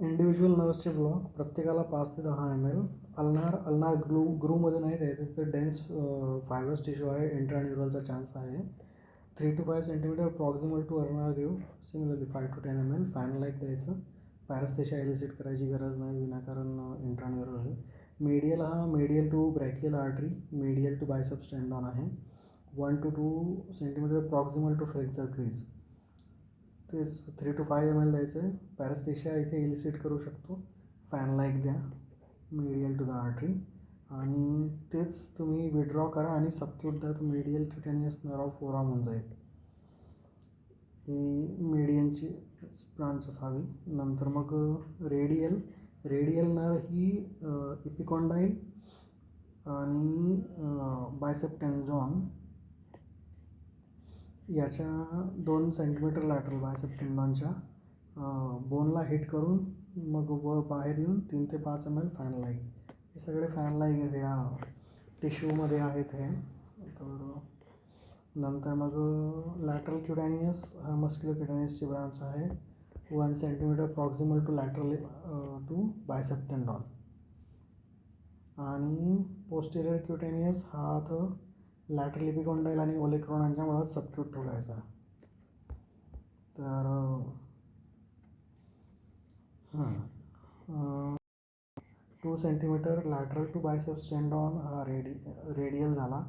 Individual नर्व्सचे block प्रत्येकाला 5 ते 10 ml. Ulnar ग्रूमध्ये नाही द्यायचं, तर डेन्स फायबर्स टिश्यू आहे, इंट्रान्युरलचा चान्स आहे. 3 to 5 centimetre proximal to ulnar groove, similarly 5 to 10 ml. Fan like द्यायचं. पॅरास्थेशिया एलिसिट करायची गरज नाही, विनाकारण इंट्रान्युरल आहे. Medial to brachial artery, medial to biceps tendon आहे. 1 to 2 centimetre proximal to flexor crease. तेच 3 to 5 ml द्यायचं आहे. पॅरास्थेशिया इथे इलिसिट करू शकतो. फॅन लाईक द्या, मेडियल टू द आर्टरी. आणि तेच तुम्ही विड्रॉ करा आणि सबक्यूट द्या, तर medial cutaneous nerve of forearm होऊन जाईल. ही मेडियनची ब्रांच असावी. नंतर मग रेडियल नर्व ही इपिकॉन्डाईल आणि बायसेप टेंडॉन याच्या 2 सेंटीमीटर लॅटरल बायसेप टेंडॉनच्या बोनला हिट करून मग बाहेर येऊन 3 ते 5 ml फॅन लाईक. हे सगळे फॅन लाईक आहेत, या टिश्यूमध्ये आहेत हे. तर नंतर मग लॅटरल क्युटॅनियस हा मस्क्युलर क्युटॅनियसची ब्रांच आहे. 1 centimetre proximal to lateral to bicep tendon. आणि पोस्टेरियर क्युटॅनियस हा तर लॅटरल इपिकॉन्डाईल आणि ओलेक्रोनांच्या मधात सबक्यूट ठेवायचा. तर 2 centimetre lateral to biceps tendon हा रेडियल झाला.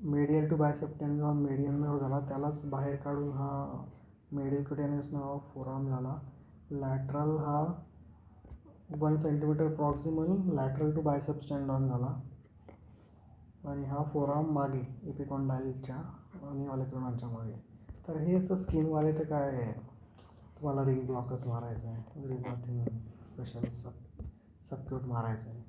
Medial to bicep tendon medial nerve झाला, त्यालाच बाहेर काढून हा medial cutaneous nerve of forearm झाला. लॅटरल हा 1 centimetre proximal lateral to biceps tendon झाला. आणि हा फोरआर्म मागे इपिकॉन्डाईलच्या आणि ओलेक्रोनांच्या मागे. तर हे तर स्किनवाले तर काय आहे, तुम्हाला रिंग ब्लॉकच मारायचं आहे, there is nothing special, subcut मारायचं आहे.